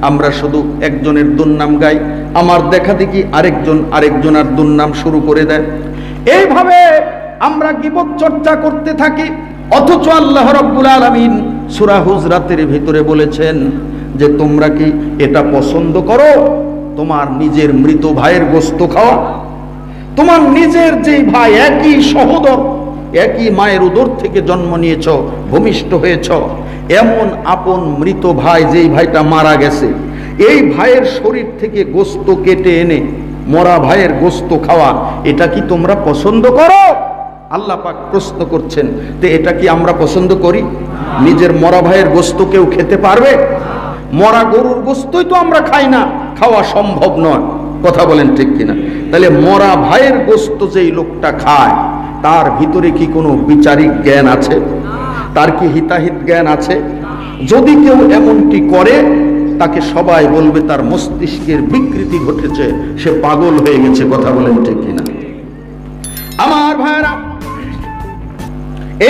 আমরা শুধু একজনের দুর্নাম গাই, আমার দেখা দেখি আরেকজনের দুর্নাম শুরু করে দেয়। এইভাবে আমরা গীবত চর্চা করতে থাকি। অথচ আল্লাহ রাব্বুল আলামিন সূরা হুজরাতের ভিতরে বলেছেন যে তোমরা কি এটা পছন্দ করো, তোমার নিজের মৃত ভাইয়ের গোশত খাওয়া? তোমার নিজের যে ভাই, একই সহোদর, একই মায়ের উদর থেকে জন্ম নিয়েছ, ভূমিষ্ঠ হয়েছ, এমন আপন মৃত ভাই, যেই ভাইটা মারা গেছে, এই ভাইয়ের শরীর থেকে গোশত কেটে এনে মরা ভাইয়ের গোশত খাওয়া, এটা কি তোমরা পছন্দ করো? আল্লাহ পাক প্রশ্ন করছেন, তো এটা কি আমরা পছন্দ করি? নিজের মরা ভাইয়ের গোশত কেউ খেতে পারবে? মরা গরুর গোশতই তো আমরা খাই না, খাওয়া সম্ভব নয়। কথা বলেন ঠিক কিনা? তাহলে মরা ভাইয়ের গোশত যেই লোকটা খায়, তার ভিতরে কি কোনো বিচারিক জ্ঞান আছে? তার কি হিতাহিত জ্ঞান আছে? যদি কেউ এমনটি করে, তাকে সবাই বলবে তার মস্তিষ্কের বিকৃতি ঘটেছে, সে পাগল হয়ে গেছে। কথা বলেন ঠিক কিনা? আমার ভাইরা,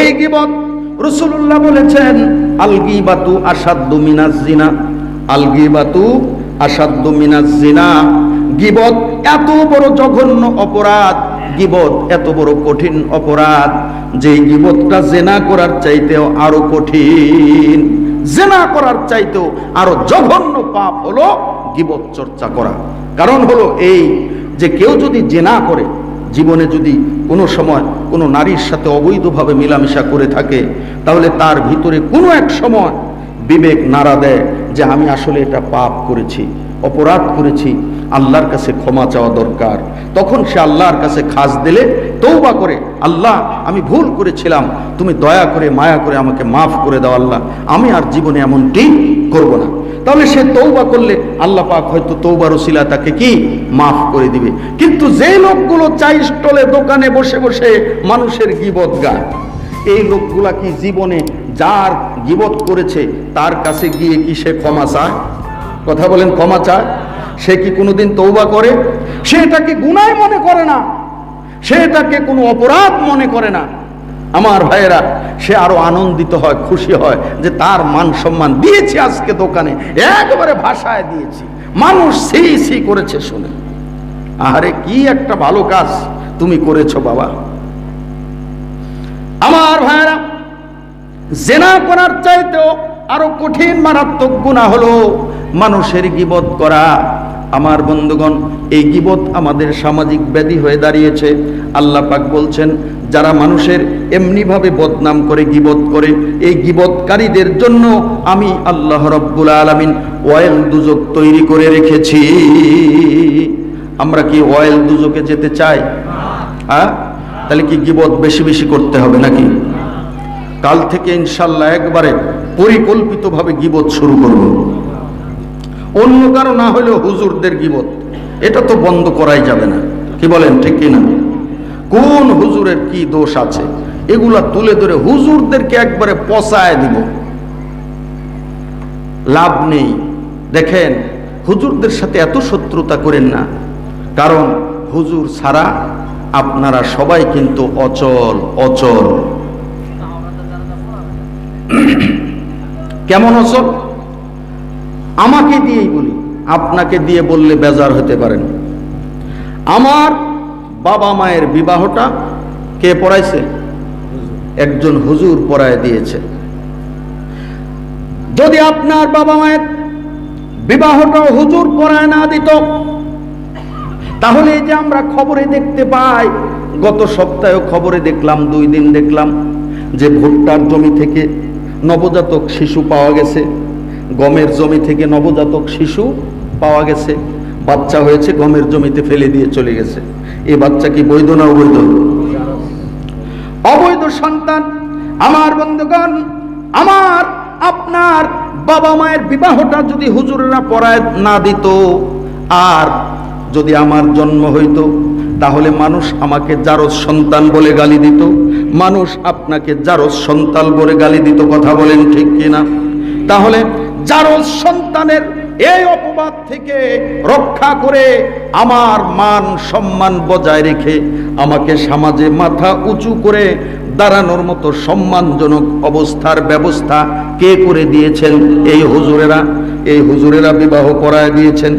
এই গীবত রাসূলুল্লাহ বলেছেন, আল গীবাতু আশাদ্দু মিনাজ জিনা। আল গীবাতু আশাদ্দু মিনাজ জিনা। গীবত এত বড় জঘন্য অপরাধ, গীবত এত বড় কঠিন অপরাধ, যে গীবতটা জিনা করার চাইতেও আরো কঠিন। জিনা করার চাইতেও আরো জঘন্য পাপ হলো গীবত চর্চা করা। কারণ হলো এই যে কেউ যদি জিনা করে, জীবনে যদি কোনো সময় কোনো নারীর সাথে অবৈধভাবে মেলামেশা করে থাকে, তাহলে তার ভিতরে কোনো এক সময় বিবেক নাড়া দেয় যে আমি আসলে এটা পাপ করেছি, অপরাধ করেছি, আল্লাহর কাছে ক্ষমা চাওয়া দরকার। তখন সে আল্লাহর কাছে খাস দিলে তওবা করে, আল্লাহ আমি ভুল করেছিলাম, তুমি দয়া করে মায়া করে আমাকে মাফ করে দাও আল্লাহ, আমি আর জীবনে এমনটি করব না। তাহলে সে তওবা করলে আল্লাহ পাক হয়তো তওবার ওসিলা তাকে কি মাফ করে দিবে। কিন্তু যে লোকগুলো চাই স্টলে দোকানে বসে বসে মানুষের গীবত গায়, এই লোকগুলা কি জীবনে যার গীবত করেছে তার কাছে গিয়ে কি সে ক্ষমা চায়? কথা বলেন, ক্ষমা চায়? সে কি কোনোদিন তওবা করে? সে এটাকে গুনাহ মনে করে না, সে এটাকে কোনো অপরাধ মনে করে না। আমার ভাইয়েরা, সে আরো আনন্দিত হয়, খুশি হয় যে তার মান সম্মান দিয়েছি আজকে দোকানে, একবারে ভাষায় দিয়েছি, মানুষ সি সি করেছে শুনে। আরে কি একটা ভালো কাজ তুমি করেছো বাবা। আমার ভাইয়েরা, জিনা করার চাইতেও আরো কঠিন মারাত্মক গুনাহ হলো মানুষের গীবত করা। আমার বন্ধুগণ, এই গীবত আমাদের সামাজিক ব্যাধি হয়ে দাঁড়িয়েছে। আল্লাহ পাক বলছেন, যারা মানুষের এমনিভাবে বদনাম করে, গীবত করে, এই গীবতকারীদের জন্য আমি আল্লাহ রাব্বুল আলামিন ওয়াইল দুজক তৈরি করে রেখেছি। আমরা কি ওয়াইল দুজকে যেতে চাই? তাহলে কি গীবত বেশি বেশি করতে হবে নাকি? কাল থেকে ইনশাআল্লাহ একবারে পরিকল্পিতভাবে গীবত শুরু করব। অন্য কারো না হলেও হুজুরদের গীবত, এটা তো বন্ধ করাই যাবে না। কি বলেন, ঠিক কিনা? কোন হুজুরের কি দোষ আছে, এগুলা তুলে ধরে হুজুরদেরকে একবারে পচায় দিব, লাভ নেই। দেখেন, হুজুরদের সাথে এত শত্রুতা করেন না, কারণ হুজুর ছাড়া আপনারা সবাই কিন্তু অচল অচল। কেমন অচল? আমাকে দিয়েই বলি, আপনাকে দিয়ে বললে বেজার হতে পারেন। আমার বাবা মায়ের বিবাহটা কে পড়াইছে? একজন হুজুর পড়ায় দিয়েছে। যদি আপনার বাবা মায়ের বিবাহটা হুজুর পড়ায় না দিত, তাহলে এই যে আমরা খবরে দেখতে পাই, গত সপ্তাহে খবরে দেখলাম, 2 দিন দেখলাম যে ভুট্টার জমি থেকে নবজাতক শিশু পাওয়া গেছে, গমের জমি থেকে নবজাতক শিশু পাওয়া গেছে, বাচ্চা হয়েছে, গমের জমিতে ফেলে দিয়ে চলে গেছে। এই বাচ্চা কি বৈধ না অবৈধ? অবৈধ সন্তান। আমার বন্ধুগণ, আমার আপনার বাবা মায়ের বিবাহটা যদি হুজুরেরা পড়ায় না দিত, আর যদি আমার জন্ম হইতো, তাহলে মানুষ আমাকে জারজ সন্তান বলে গালি দিত, মানুষ আপনাকে জারজ সন্তান বলে গালি দিত। কথা বলেন ঠিক কিনা? তাহলে জারজ সন্তানের এই অপবাদ থেকে রক্ষা করে আমার মান সম্মান বজায় রেখে আমাকে সমাজে মাথা উঁচু করে দাঁড়ানোর মতো সম্মানজনক অবস্থার ব্যবস্থা কে করে দিয়েছেন? এই হুজুরেরা। এই হুজুরেরা বিবাহ করায় দিয়েছেন।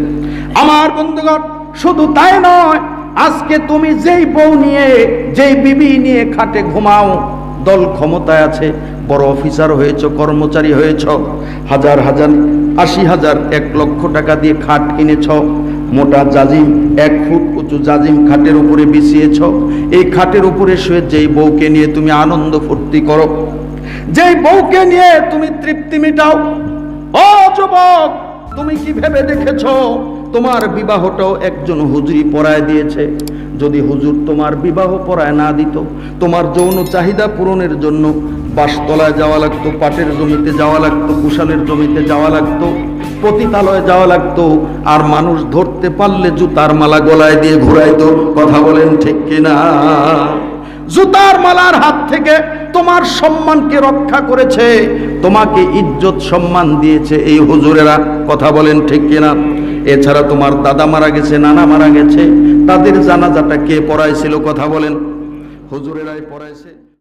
আমার বন্ধুগণ, শুধু তাই নয়, আজকে তুমি যেই বউ নিয়ে, যেই বিবি নিয়ে খাটে ঘুমাও, দল ক্ষমতায় আছে, বড় অফিসার হয়েছ, কর্মচারী হয়েছ, হাজার হাজার, ৮০,০০০, ১,০০,০০০ টাকা দিয়ে খাট কিনেছ, মোটা জাজিম, ১ ফুট উঁচু জাজিম খাটের উপরে বিছিয়েছ। এই খাটের উপরে শুয়ে যেই বউকে নিয়ে তুমি আনন্দ ফুর্তি করো, যেই বউকে নিয়ে তুমি তৃপ্তি মেটাও, ও যুবক, তুমি কি ভেবে দেখেছ তোমার বিবাহটাও একজন হুজুরি পড়ায় দিয়েছে? যদি হুজুর তোমার বিবাহ পড়ায় না দিত, তোমার যৌন চাহিদা পূরণের জন্য বাসতলায় যাওয়া লাগতো, পাটের জমিতে যাওয়া লাগতো, কুশালের জমিতে যাওয়া লাগতো, পতিতালয়ে যাওয়া লাগতো, আর মানুষ ধরতে পারলে জুতার মালা গলায় দিয়ে ঘুরাইতো। কথা বলেন ঠিক কিনা? জুতার মালার হাত থেকে তোমার সম্মানকে রক্ষা করেছে, তোমাকে ইজ্জত সম্মান দিয়েছে এই হুজুরেরা। কথা বলেন ঠিক কিনা? এছাড়া তোমার দাদা মারা গেছে, নানা মারা গেছে, তাদের জানাজাটা কে পড়াইছিল? কথা বলেন, হুজুরেরাই পড়াইছে।